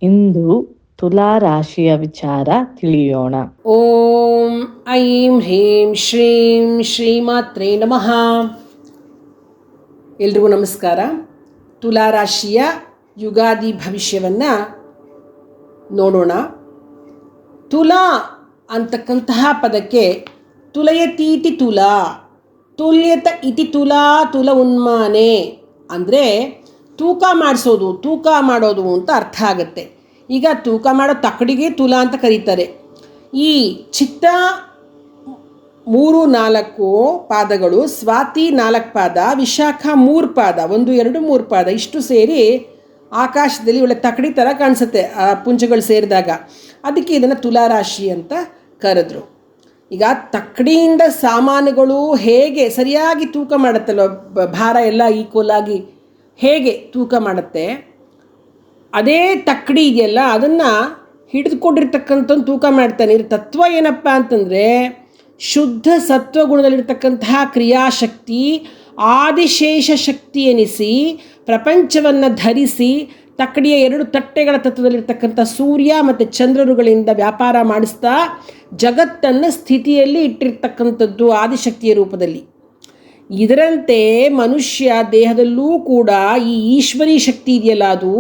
ಇಂದು ತುಲಾ ರಾಶಿಯ ವಿಚಾರ ತಿಳಿಯೋಣ. ಓಂ ಐಂ ಹ್ರೀಂ ಶ್ರೀಂ ಶ್ರೀಮಾತ್ರೇ ನಮಃ. ಎಲ್ರಿಗೂ ನಮಸ್ಕಾರ. ತುಲಾರಾಶಿಯ ಯುಗಾದಿ ಭವಿಷ್ಯವನ್ನು ನೋಡೋಣ. ತುಲಾ ಅಂತಕ್ಕಂತಹ ಪದಕ್ಕೆ ತುಲಯತೀತಿ ತುಲಾ, ತುಲ್ಯತ ಇತಿ ತುಲಾ, ತುಲ ಉನ್ಮಾನೆ ಅಂದರೆ ತೂಕ ಮಾಡಿಸೋದು, ತೂಕ ಮಾಡೋದು ಅಂತ ಅರ್ಥ ಆಗುತ್ತೆ. ಈಗ ತೂಕ ಮಾಡೋ ತಕ್ಕಡಿಗೆ ತುಲಾ ಅಂತ ಕರೀತಾರೆ. ಈ ಚಿತ್ತ 3-4 ಪಾದಗಳು, ಸ್ವಾತಿ 4 ಪಾದ, ವಿಶಾಖ 3 ಪಾದ, 1, 2, 3 ಪಾದ, ಇಷ್ಟು ಸೇರಿ ಆಕಾಶದಲ್ಲಿ ಒಳ್ಳೆ ತಕ್ಕಡಿ ಥರ ಕಾಣಿಸುತ್ತೆ ಆ ಪುಂಜಗಳು ಸೇರಿದಾಗ. ಅದಕ್ಕೆ ಇದನ್ನು ತುಲಾರಾಶಿ ಅಂತ ಕರೆದ್ರು. ಈಗ ತಕ್ಕಡಿಯಿಂದ ಸಾಮಾನುಗಳು ಹೇಗೆ ಸರಿಯಾಗಿ ತೂಕ ಮಾಡುತ್ತಲ್ವ, ಭಾರ ಎಲ್ಲ ಈಕ್ವಲ್ ಆಗಿ ಹೇಗೆ ತೂಕ ಮಾಡುತ್ತೆ, ಅದೇ ತಕ್ಕಡಿ ಇದೆಯಲ್ಲ ಅದನ್ನು ಹಿಡಿದುಕೊಂಡಿರ್ತಕ್ಕಂಥದ್ದು ತೂಕ ಮಾಡ್ತಾನೆ. ಇದ್ರ ತತ್ವ ಏನಪ್ಪ ಅಂತಂದರೆ, ಶುದ್ಧ ಸತ್ವಗುಣದಲ್ಲಿರ್ತಕ್ಕಂತಹ ಕ್ರಿಯಾಶಕ್ತಿ ಆದಿಶೇಷ ಶಕ್ತಿ ಎನಿಸಿ ಪ್ರಪಂಚವನ್ನು ಧರಿಸಿ ತಕ್ಕಡಿಯ 2 ತಟ್ಟೆಗಳ ತತ್ವದಲ್ಲಿರ್ತಕ್ಕಂಥ ಸೂರ್ಯ ಮತ್ತು ಚಂದ್ರರುಗಳಿಂದ ವ್ಯಾಪಾರ ಮಾಡಿಸ್ತಾ ಜಗತ್ತನ್ನು ಸ್ಥಿತಿಯಲ್ಲಿ ಇಟ್ಟಿರ್ತಕ್ಕಂಥದ್ದು ಆದಿಶಕ್ತಿಯ ರೂಪದಲ್ಲಿ. ಇದರಂತೆ ಮನುಷ್ಯ ದೇಹದಲ್ಲೂ ಕೂಡ ಈ ಈಶ್ವರಿ ಶಕ್ತಿ ಇದೆಯಲ್ಲ, ಅದು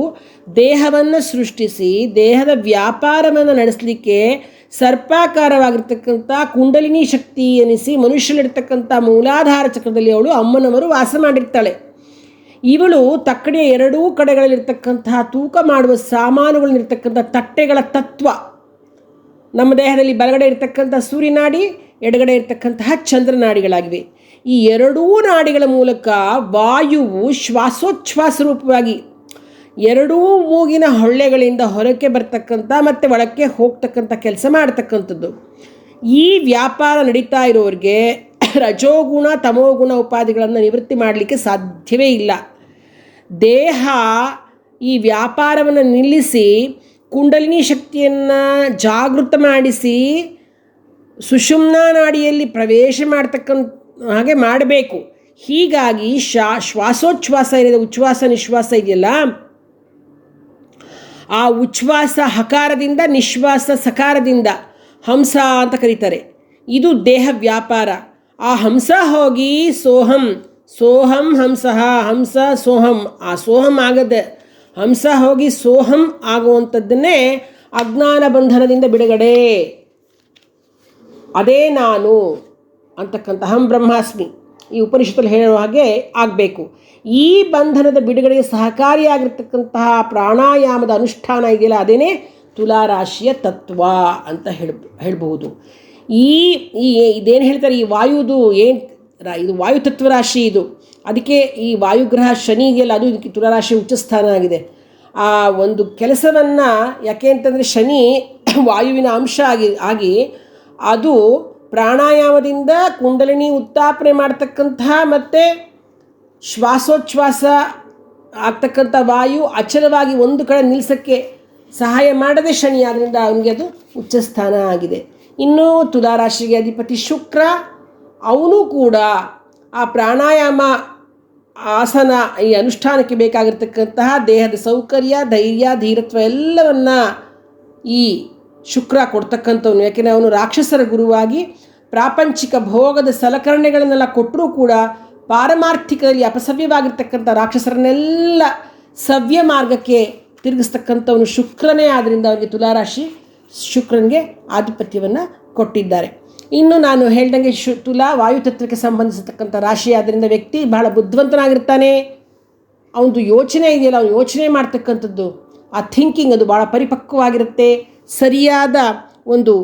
ದೇಹವನ್ನು ಸೃಷ್ಟಿಸಿ ದೇಹದ ವ್ಯಾಪಾರವನ್ನು ನಡೆಸಲಿಕ್ಕೆ ಸರ್ಪಾಕಾರವಾಗಿರ್ತಕ್ಕಂಥ ಕುಂಡಲಿನಿ ಶಕ್ತಿ ಎನಿಸಿ ಮನುಷ್ಯನಿರ್ತಕ್ಕಂಥ ಮೂಲಾಧಾರ ಚಕ್ರದಲ್ಲಿ ಅವಳು ಅಮ್ಮನವರು ವಾಸ ಮಾಡಿರ್ತಾಳೆ. ಇವಳು ತಕ್ಕಡಿಯ 2 ಕಡೆಗಳಲ್ಲಿರ್ತಕ್ಕಂತಹ ತೂಕ ಮಾಡುವ ಸಾಮಾನುಗಳಲ್ಲಿರ್ತಕ್ಕಂಥ ತಟ್ಟೆಗಳ ತತ್ವ. ನಮ್ಮ ದೇಹದಲ್ಲಿ ಬಲಗಡೆ ಇರತಕ್ಕಂಥ ಸೂರ್ಯನಾಡಿ, ಎಡಗಡೆ ಇರತಕ್ಕಂತಹ ಚಂದ್ರನಾಡಿಗಳಾಗಿವೆ. ಈ 2 ನಾಡಿಗಳ ಮೂಲಕ ವಾಯುವು ಶ್ವಾಸೋಚ್ಛ್ವಾಸ ರೂಪವಾಗಿ 2 ಮೂಗಿನ ಹೊಳ್ಳೆಗಳಿಂದ ಹೊರಕ್ಕೆ ಬರ್ತಕ್ಕಂಥ ಮತ್ತು ಒಳಕ್ಕೆ ಹೋಗ್ತಕ್ಕಂಥ ಕೆಲಸ ಮಾಡ್ತಕ್ಕಂಥದ್ದು. ಈ ವ್ಯಾಪಾರ ನಡೀತಾ ಇರೋರಿಗೆ ರಜೋಗುಣ ತಮೋಗುಣ ಉಪಾಧಿಗಳನ್ನು ನಿವೃತ್ತಿ ಮಾಡಲಿಕ್ಕೆ ಸಾಧ್ಯವೇ ಇಲ್ಲ. ದೇಹ ಈ ವ್ಯಾಪಾರವನ್ನು ನಿಲ್ಲಿಸಿ ಕುಂಡಲಿನಿ ಶಕ್ತಿಯನ್ನು ಜಾಗೃತ ಮಾಡಿಸಿ ಸುಷುಮ್ನಾ ನಾಡಿಯಲ್ಲಿ ಪ್ರವೇಶ ಮಾಡ್ತಕ್ಕಂಥ ಹಾಗೆ ಮಾಡಬೇಕು. ಹೀಗಾಗಿ ಶ್ವಾಸೋಚ್ಛ್ವಾಸ ಏನಿದೆ, ಉಚ್ಛ್ವಾಸ ನಿಶ್ವಾಸ ಇದೆಯಲ್ಲ, ಆ ಉಚ್ಛ್ವಾಸ ಹಕಾರದಿಂದ, ನಿಶ್ವಾಸ ಸಕಾರದಿಂದ ಹಂಸ ಅಂತ ಕರೀತಾರೆ. ಇದು ದೇಹ ವ್ಯಾಪಾರ. ಆ ಹಂಸ ಹೋಗಿ ಸೋಹಂ, ಸೋಹಂ ಹಂಸಃ, ಹಂಸ ಸೋಹಂ, ಆ ಸೋಹಂ ಆಗದೆ ಹಂಸ ಹೋಗಿ ಸೋಹಂ ಆಗುವಂಥದ್ದನ್ನೇ ಅಜ್ಞಾನ ಬಂಧನದಿಂದ ಬಿಡುಗಡೆ, ಅದೇ ನಾನು ಅಂತಕ್ಕಂಥ ಅಹಂ ಬ್ರಹ್ಮಾಸ್ಮಿ ಈ ಉಪನಿಷತ್ತಲ್ಲಿ ಹೇಳುವ ಹಾಗೆ ಆಗಬೇಕು. ಈ ಬಂಧನದ ಬಿಡುಗಡೆಗೆ ಸಹಕಾರಿಯಾಗಿರ್ತಕ್ಕಂತಹ ಪ್ರಾಣಾಯಾಮದ ಅನುಷ್ಠಾನ ಇದೆಯಲ್ಲ, ಅದೇನೇ ತುಲಾರಾಶಿಯ ತತ್ವ ಅಂತ ಹೇಳ್ಬಹುದು. ಇದೇನು ಹೇಳ್ತಾರೆ, ಈ ವಾಯುದು ಇದು ವಾಯುತತ್ವ ರಾಶಿ ಇದು. ಅದಕ್ಕೆ ಈ ವಾಯುಗ್ರಹ ಶನಿ ಇದೆಯಲ್ಲ, ಅದು ಇದಕ್ಕೆ ತುಲಾರಾಶಿ ಉಚ್ಚಸ್ಥಾನ ಆಗಿದೆ. ಆ ಒಂದು ಕೆಲಸವನ್ನು, ಯಾಕೆ ಅಂತಂದರೆ ಶನಿ ವಾಯುವಿನ ಅಂಶ ಆಗಿ ಅದು ಪ್ರಾಣಾಯಾಮದಿಂದ ಕುಂಡಲಿನಿ ಉತ್ತಾಪನೆ ಮಾಡ್ತಕ್ಕಂತಹ ಮತ್ತು ಶ್ವಾಸೋಚ್ಛ್ವಾಸ ಆಗ್ತಕ್ಕಂಥ ವಾಯು ಅಚಲವಾಗಿ ಒಂದು ಕಡೆ ನಿಲ್ಲಿಸೋಕ್ಕೆ ಸಹಾಯ ಮಾಡದೆ ಶನಿ, ಆದ್ದರಿಂದ ಅವನಿಗೆ ಅದು ಉಚ್ಚಸ್ಥಾನ ಆಗಿದೆ. ಇನ್ನು ತುಲಾರಾಶಿಗೆ ಅಧಿಪತಿ ಶುಕ್ರ, ಅವನು ಕೂಡ ಆ ಪ್ರಾಣಾಯಾಮ ಆಸನ ಈ ಅನುಷ್ಠಾನಕ್ಕೆ ಬೇಕಾಗಿರ್ತಕ್ಕಂತಹ ದೇಹದ ಸೌಕರ್ಯ, ಧೈರ್ಯ, ಧೀರತ್ವ ಎಲ್ಲವನ್ನು ಈ ಶುಕ್ರ ಕೊಡ್ತಕ್ಕಂಥವನು. ಯಾಕೆಂದರೆ ಅವನು ರಾಕ್ಷಸರ ಗುರುವಾಗಿ ಪ್ರಾಪಂಚಿಕ ಭೋಗದ ಸಲಕರಣೆಗಳನ್ನೆಲ್ಲ ಕೊಟ್ಟರೂ ಕೂಡ ಪಾರಮಾರ್ಥಿಕದಲ್ಲಿ ಅಪಸವ್ಯವಾಗಿರ್ತಕ್ಕಂಥ ರಾಕ್ಷಸರನ್ನೆಲ್ಲ ಸವ್ಯ ಮಾರ್ಗಕ್ಕೆ ತಿರುಗಿಸ್ತಕ್ಕಂಥವನು ಶುಕ್ರನೇ. ಆದ್ದರಿಂದ ಅವರಿಗೆ ತುಲಾರಾಶಿ ಶುಕ್ರನಿಗೆ ಆಧಿಪತ್ಯವನ್ನು ಕೊಟ್ಟಿದ್ದಾರೆ. ಇನ್ನು ನಾನು ಹೇಳ್ದಂಗೆ ತುಲಾ ವಾಯುತತ್ವಕ್ಕೆ ಸಂಬಂಧಿಸತಕ್ಕಂಥ ರಾಶಿ. ಆದ್ದರಿಂದ ವ್ಯಕ್ತಿ ಬಹಳ ಬುದ್ಧಿವಂತನಾಗಿರ್ತಾನೆ. ಅವನದು ಯೋಚನೆ ಇದೆಯಲ್ಲ, ಅವನು ಯೋಚನೆ ಮಾಡ್ತಕ್ಕಂಥದ್ದು, ಆ ಥಿಂಕಿಂಗ್ ಅದು ಭಾಳ ಪರಿಪಕ್ವವಾಗಿರುತ್ತೆ. ಸರಿಯಾದ ಒಂದು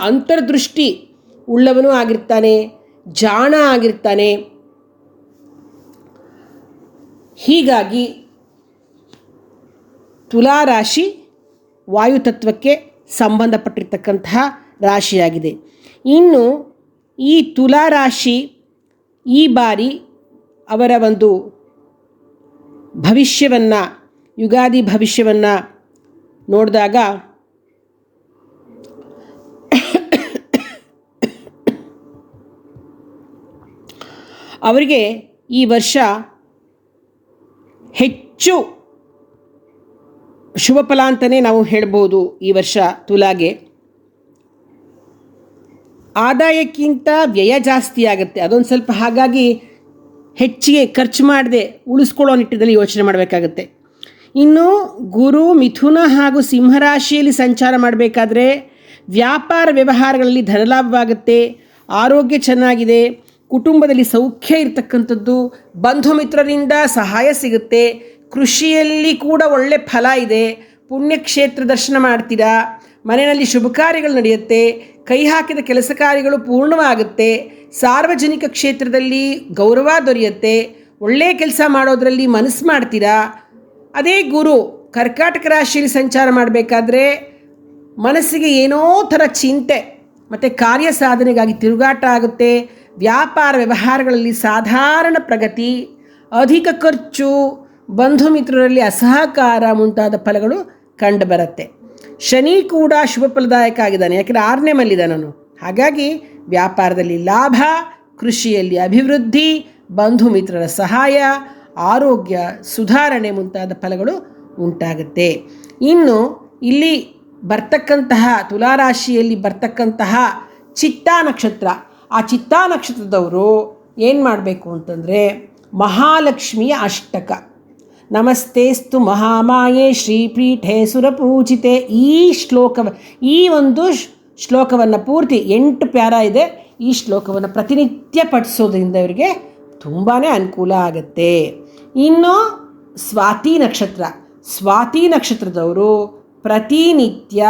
ಅಂತರ್ದೃಷ್ಟಿ ಉಳ್ಳವನೂ ಆಗಿರ್ತಾನೆ, ಜಾಣ ಆಗಿರ್ತಾನೆ. ಹೀಗಾಗಿ ತುಲಾರಾಶಿ ವಾಯುತತ್ವಕ್ಕೆ ಸಂಬಂಧಪಟ್ಟಿರ್ತಕ್ಕಂತಹ ರಾಶಿಯಾಗಿದೆ. ಇನ್ನು ಈ ತುಲಾರಾಶಿ ಈ ಬಾರಿ ಅವರ ಒಂದು ಭವಿಷ್ಯವನ್ನು, ಯುಗಾದಿ ಭವಿಷ್ಯವನ್ನು ನೋಡಿದಾಗ ಅವರಿಗೆ ಈ ವರ್ಷ ಹೆಚ್ಚು ಶುಭ ಫಲ ಅಂತಲೇ ನಾವು ಹೇಳ್ಬೋದು. ಈ ವರ್ಷ ತುಲಾಗೆ ಆದಾಯಕ್ಕಿಂತ ವ್ಯಯ ಜಾಸ್ತಿ ಆಗುತ್ತೆ. ಅದೊಂದು ಸ್ವಲ್ಪ ಹಾಗಾಗಿ ಹೆಚ್ಚಿಗೆ ಖರ್ಚು ಮಾಡದೆ ಉಳಿಸ್ಕೊಳ್ಳೋ ನಿಟ್ಟಿನಲ್ಲಿ ಯೋಚನೆ ಮಾಡಬೇಕಾಗತ್ತೆ. ಇನ್ನು ಗುರು ಮಿಥುನ ಹಾಗೂ ಸಿಂಹರಾಶಿಯಲ್ಲಿ ಸಂಚಾರ ಮಾಡಬೇಕಾದ್ರೆ ವ್ಯಾಪಾರ ವ್ಯವಹಾರಗಳಲ್ಲಿ ಧನಲಾಭವಾಗುತ್ತೆ, ಆರೋಗ್ಯ ಚೆನ್ನಾಗಿದೆ, ಕುಟುಂಬದಲ್ಲಿ ಸೌಖ್ಯ ಇರತಕ್ಕಂಥದ್ದು, ಬಂಧು ಮಿತ್ರರಿಂದ ಸಹಾಯ ಸಿಗುತ್ತೆ, ಕೃಷಿಯಲ್ಲಿ ಕೂಡ ಒಳ್ಳೆ ಫಲ ಇದೆ, ಪುಣ್ಯಕ್ಷೇತ್ರ ದರ್ಶನ ಮಾಡ್ತೀರಾ, ಮನೆಯಲ್ಲಿ ಶುಭ ಕಾರ್ಯಗಳು ನಡೆಯುತ್ತೆ, ಕೈ ಹಾಕಿದ ಕೆಲಸ ಕಾರ್ಯಗಳು ಪೂರ್ಣವಾಗುತ್ತೆ, ಸಾರ್ವಜನಿಕ ಕ್ಷೇತ್ರದಲ್ಲಿ ಗೌರವ ದೊರೆಯುತ್ತೆ, ಒಳ್ಳೆಯ ಕೆಲಸ ಮಾಡೋದರಲ್ಲಿ ಮನಸ್ಸು ಮಾಡ್ತೀರಾ. ಅದೇ ಗುರು ಕರ್ಕಾಟಕ ರಾಶಿಯಲ್ಲಿ ಸಂಚಾರ ಮಾಡಬೇಕಾದ್ರೆ ಮನಸ್ಸಿಗೆ ಏನೋ ಥರ ಚಿಂತೆ ಮತ್ತು ಕಾರ್ಯ ಸಾಧನೆಗಾಗಿ ತಿರುಗಾಟ ಆಗುತ್ತೆ, ವ್ಯಾಪಾರ ವ್ಯವಹಾರಗಳಲ್ಲಿ ಸಾಧಾರಣ ಪ್ರಗತಿ, ಅಧಿಕ ಖರ್ಚು, ಬಂಧು ಮಿತ್ರರಲ್ಲಿ ಅಸಹಕಾರ ಮುಂತಾದ ಫಲಗಳು ಕಂಡುಬರುತ್ತೆ. ಶನಿ ಕೂಡ ಶುಭ ಫಲದಾಯಕ ಆಗಿದ್ದಾನೆ, ಯಾಕೆಂದರೆ 6ನೇ ಮಲ್ಲಿದ್ದಾನನು. ಹಾಗಾಗಿ ವ್ಯಾಪಾರದಲ್ಲಿ ಲಾಭ, ಕೃಷಿಯಲ್ಲಿ ಅಭಿವೃದ್ಧಿ, ಬಂಧು ಮಿತ್ರರ ಸಹಾಯ, ಆರೋಗ್ಯ ಸುಧಾರಣೆ ಮುಂತಾದ ಫಲಗಳು ಉಂಟಾಗುತ್ತೆ. ಇನ್ನು ಇಲ್ಲಿ ಬರ್ತಕ್ಕಂತಹ ತುಲಾರಾಶಿಯಲ್ಲಿ ಬರ್ತಕ್ಕಂತಹ ಚಿತ್ತಾ ನಕ್ಷತ್ರ, ಆ ಚಿತ್ತಾ ನಕ್ಷತ್ರದವರು ಏನು ಮಾಡಬೇಕು ಅಂತಂದರೆ ಮಹಾಲಕ್ಷ್ಮಿಯ ಅಷ್ಟಕ ನಮಸ್ತೇಸ್ತು ಮಹಾಮಾಯೆ ಶ್ರೀಪೀಠೆ ಸುರಪೂಜಿತೆ ಈ ಒಂದು ಶ್ಲೋಕವನ್ನು ಪೂರ್ತಿ 8 ಪ್ಯಾರ ಇದೆ. ಈ ಶ್ಲೋಕವನ್ನು ಪ್ರತಿನಿತ್ಯ ಪಠಿಸೋದ್ರಿಂದ ಇವರಿಗೆ ತುಂಬಾ ಅನುಕೂಲ ಆಗುತ್ತೆ. ಇನ್ನು ಸ್ವಾತಿ ನಕ್ಷತ್ರದವರು ಪ್ರತಿನಿತ್ಯ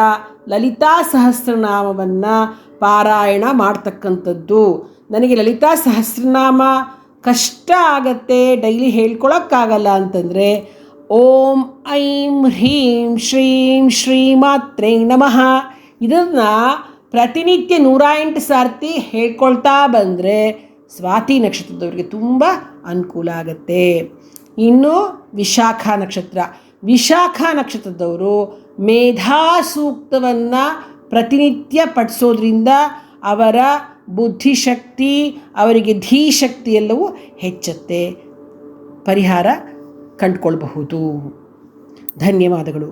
ಲಲಿತಾ ಸಹಸ್ರನಾಮವನ್ನು ಪಾರಾಯಣ ಮಾಡ್ತಕ್ಕಂಥದ್ದು. ನನಗೆ ಲಲಿತಾ ಸಹಸ್ರನಾಮ ಕಷ್ಟ ಆಗತ್ತೆ, ಡೈಲಿ ಹೇಳ್ಕೊಳಕ್ಕಾಗಲ್ಲ ಅಂತಂದರೆ ಓಂ ಐಂ ಹ್ರೀಂ ಶ್ರೀಂ ಶ್ರೀಮಾತ್ರೇ ನಮಃ ಇದನ್ನು ಪ್ರತಿನಿತ್ಯ 108 ಸಾರ್ತಿ ಹೇಳ್ಕೊಳ್ತಾ ಬಂದರೆ ಸ್ವಾತಿ ನಕ್ಷತ್ರದವರಿಗೆ ತುಂಬ ಅನುಕೂಲ ಆಗುತ್ತೆ. ಇನ್ನು ವಿಶಾಖ ನಕ್ಷತ್ರದವರು ಮೇಧಾ ಸೂಕ್ತವನ್ನು ಪ್ರತಿನಿತ್ಯ ಪಠಿಸೋದ್ರಿಂದ ಅವರ ಬುದ್ಧಿಶಕ್ತಿ, ಅವರಿಗೆ ಧೀಶಕ್ತಿ ಎಲ್ಲವೂ ಹೆಚ್ಚುತ್ತೆ, ಪರಿಹಾರ ಕಂಡುಕೊಳ್ಬಹುದು. ಧನ್ಯವಾದಗಳು.